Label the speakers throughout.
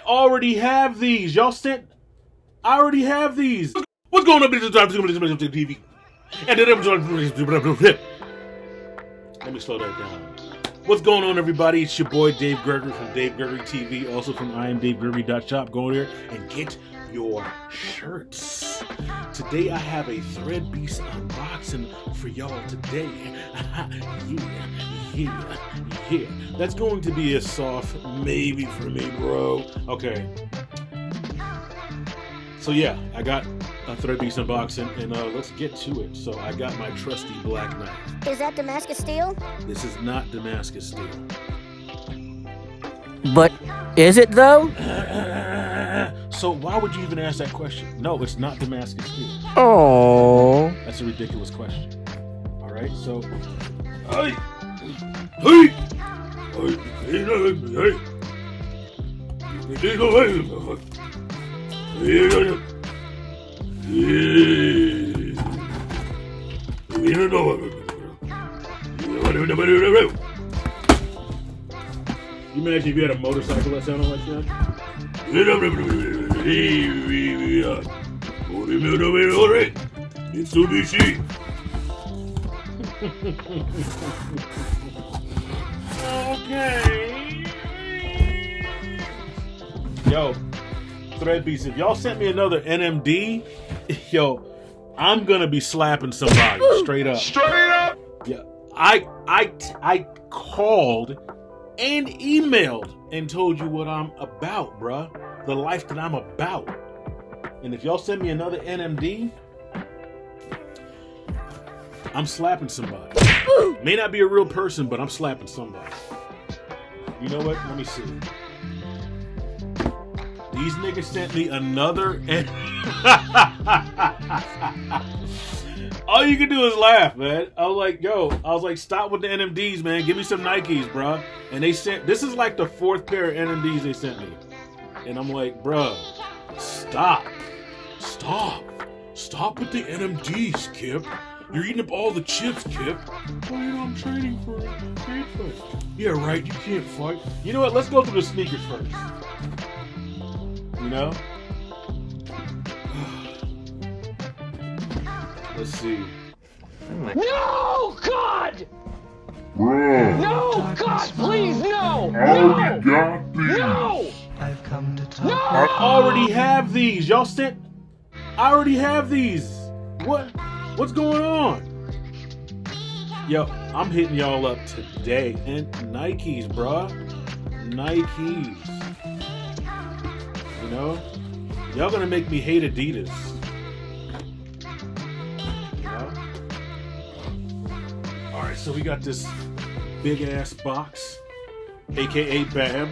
Speaker 1: already have these. Y'all sent. I already have these. What's going on, TV? And let me slow that down. What's going on, everybody? It's your boy Dave Gregory from Dave Gregory TV, also from Iamdavegregory.shop. Go there and get your shirts. Today I have a Threadbeast unboxing for y'all today. yeah. That's going to be a soft maybe for me, bro. Okay. So yeah, I got a Threadbeast unboxing, and let's get to it. So I got my trusty black knife.
Speaker 2: Is that Damascus steel?
Speaker 1: This is not Damascus steel.
Speaker 2: But is it though?
Speaker 1: So why would you even ask that question? No, it's not Damascus steel.
Speaker 2: Oh.
Speaker 1: That's a ridiculous question. All right, so you imagine if you had a motorcycle that sounded like that? Mitsubishi. Okay. Yo, Threadbeast, if y'all sent me another NMD, yo, I'm gonna be slapping somebody straight up.
Speaker 3: Straight up.
Speaker 1: Yeah, I called and emailed and told you what I'm about, bruh. The life that I'm about. And if y'all send me another NMD, I'm slapping somebody. May not be a real person, but I'm slapping somebody. You know what? Let me see. These niggas sent me another All you can do is laugh, man. I was like, stop with the NMDs, man. Give me some Nikes, bruh. And they sent, this is like the fourth pair of NMDs they sent me. And I'm like, bruh, stop with the NMDs, Kip. You're eating up all the chips, Kip. Well, you know, I'm training for a great fight. Yeah, right, you can't fight. You know what, let's go through the sneakers first. You know? Let's see.
Speaker 4: No, God!
Speaker 3: Bro.
Speaker 4: No, God, please, no!
Speaker 3: I already got these.
Speaker 4: No!
Speaker 5: I've come to talk.
Speaker 4: No!
Speaker 1: I already have these. Y'all sent. I already have these. What's going on? Yo, I'm hitting y'all up today. And Nikes, bruh. Nikes. You know? Y'all gonna make me hate Adidas. You know? Alright, so we got this big ass box, aka Bab.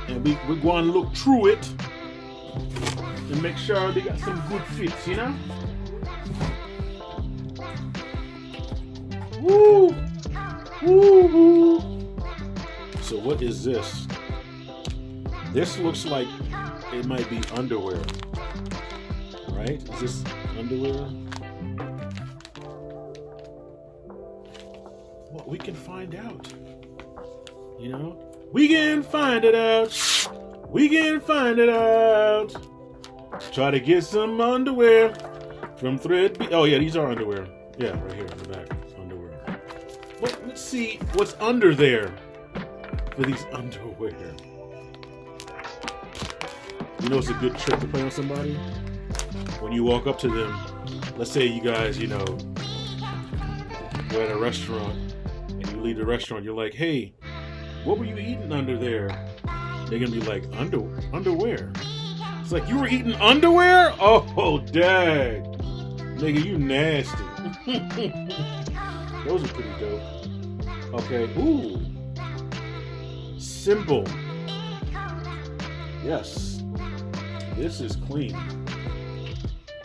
Speaker 1: And we're going to look through it and make sure they got some good fits, you know? Woo! Woo! So what is this? This looks like it might be underwear. Right? Is this underwear? Well, we can find out. You know? We can find it out. We can find it out. Try to get some underwear from Threadbeast. Oh yeah, these are underwear. Yeah, right here in the back. It's underwear. Well, let's see what's under there for these underwear. You know, it's a good trick to play on somebody. When you walk up to them, let's say you guys, you know, you're at a restaurant and you leave the restaurant. You're like, hey, what were you eating under there? They're gonna be like, underwear. It's like, you were eating underwear? Oh, dang. Nigga, you nasty. Those are pretty dope. Okay, ooh. Simple. Yes. This is clean.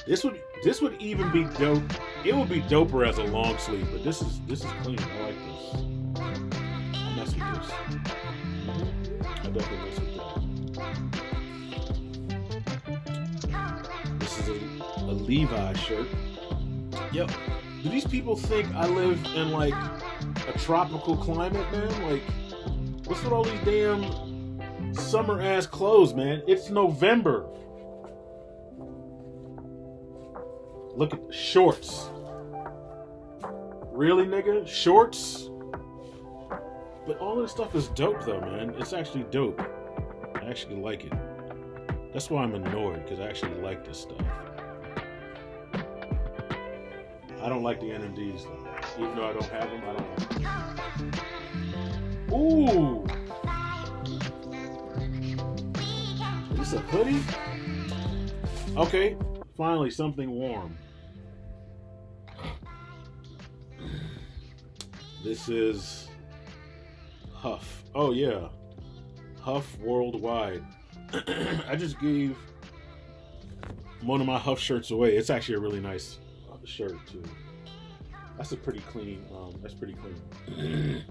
Speaker 1: This would even be dope. It would be doper as a long sleeve, but this is clean. I like this. I mess with this. I definitely mess with that. This is a Levi shirt. Yo, do these people think I live in like a tropical climate, man? Like, what's with all these damn summer ass clothes, man. It's November. Look at shorts. Really, nigga? Shorts? But all this stuff is dope, though, man. It's actually dope. I actually like it. That's why I'm annoyed, because I actually like this stuff. I don't like the NMDs, though. Even though I don't have them, I don't like them. Ooh! Is this a hoodie? Okay, finally something warm. This is Huff. Oh yeah, Huff Worldwide. I just gave one of my Huff shirts away. It's actually a really nice shirt too. That's a pretty clean. That's pretty clean.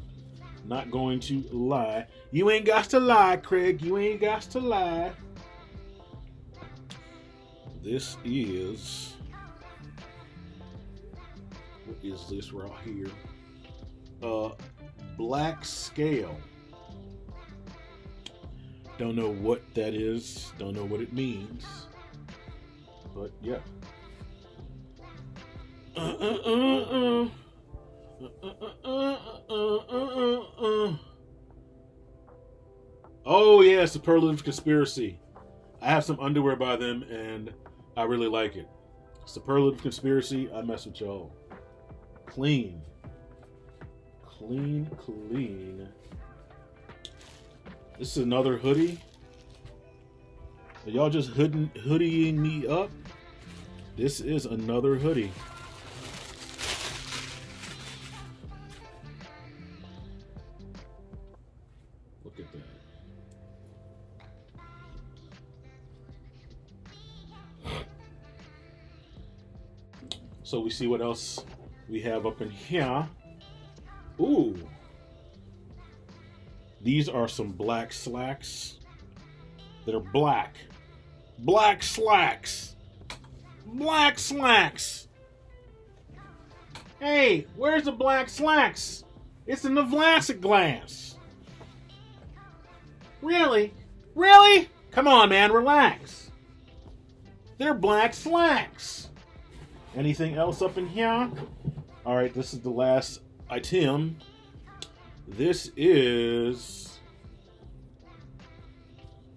Speaker 1: Not going to lie. You ain't got to lie, Craig. You ain't got to lie. This is. What is this right here? Black scale. Don't know what that is. Don't know what it means. But yeah. Oh yeah, Superlative Conspiracy. I have some underwear by them and I really like it. Superlative Conspiracy, I mess with y'all. Clean. Clean, clean. This is another hoodie. Are y'all just hoodieing me up? This is another hoodie. Look at that. So we see what else we have up in here. Ooh. These are some black slacks that are black. Black slacks. Black slacks. Hey, where's the black slacks? It's in the Vlasic glass. Really? Really? Come on, man, relax. They're black slacks. Anything else up in here? All right, this is the last item. This is...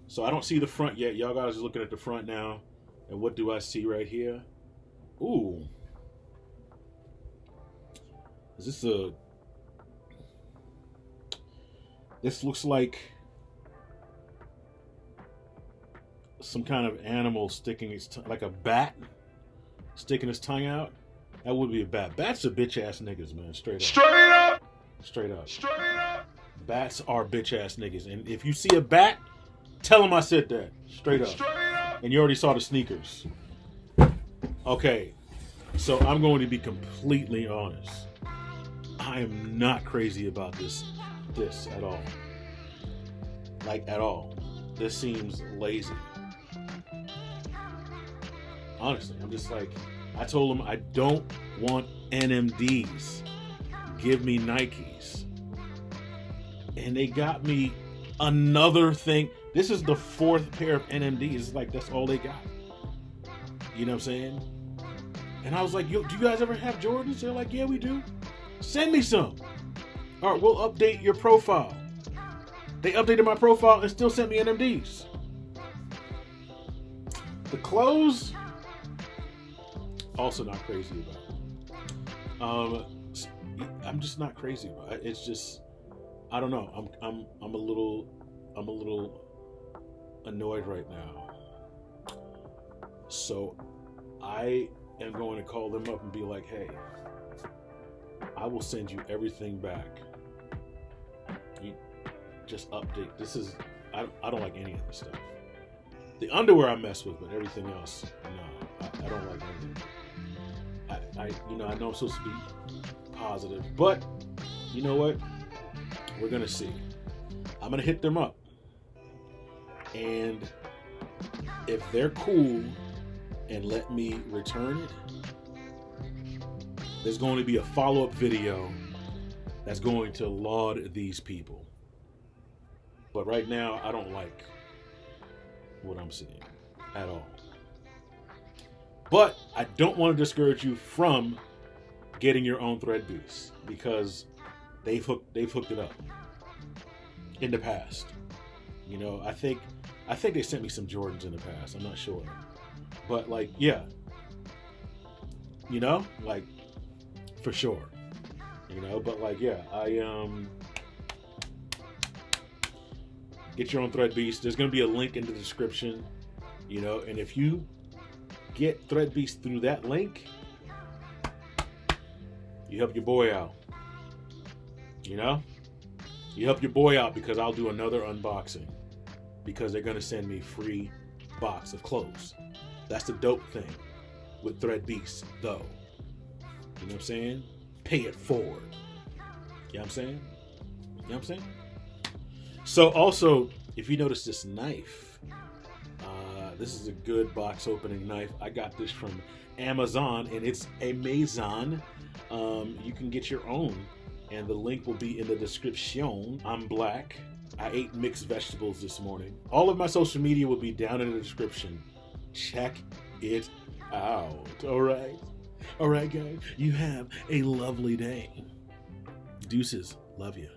Speaker 1: So I don't see the front yet. Y'all guys are looking at the front now. And what do I see right here? Ooh. Is this a... This looks like some kind of animal sticking its like a bat sticking his tongue out. That would be a bat. Bats are bitch ass niggas, man. Straight up.
Speaker 3: Straight up.
Speaker 1: Straight up.
Speaker 3: Straight up.
Speaker 1: Bats are bitch ass niggas. And if you see a bat, tell them I said that. Straight up.
Speaker 3: Straight up.
Speaker 1: And you already saw the sneakers. Okay. So I'm going to be completely honest. I am not crazy about this at all. Like, at all. This seems lazy. Honestly, I'm just like, I told them I don't want NMDs. Give me Nikes. And they got me another thing. This is the 4th pair of NMDs. It's like, that's all they got. You know what I'm saying? And I was like, yo, do you guys ever have Jordans? They're like, yeah, we do. Send me some. All right, we'll update your profile. They updated my profile and still sent me NMDs. The clothes, also not crazy about. I'm just not crazy about it. It's just, I don't know. I'm a little annoyed right now. So I am going to call them up and be like, hey, I will send you everything back. You just update. This is, I don't like any of this stuff. The underwear I mess with, but everything else, no, I don't like anything. I know I'm supposed to be positive, but you know what? We're gonna see. I'm gonna hit them up, and if they're cool and let me return it, there's going to be a follow-up video that's going to laud these people. But right now, I don't like what I'm seeing at all. But I don't want to discourage you from getting your own Threadbeast because they've hooked it up in the past. You know, I think they sent me some Jordans in the past. I'm not sure, but like, yeah, you know, like for sure, you know. But like, yeah, get your own Threadbeast. There's gonna be a link in the description, you know, and if you get Threadbeast through that link, you help your boy out. You know, you help your boy out because I'll do another unboxing because they're gonna send me free box of clothes. That's the dope thing with Threadbeast, though. You know what I'm saying? Pay it forward. You know what I'm saying? You know what I'm saying? So also, if you notice this knife, this is a good box opening knife. I got this from Amazon, and it's a Maison. You can get your own, and the link will be in the description. I'm black. I ate mixed vegetables this morning. All of my social media will be down in the description. Check it out. All right. All right, guys. You have a lovely day. Deuces. Love you.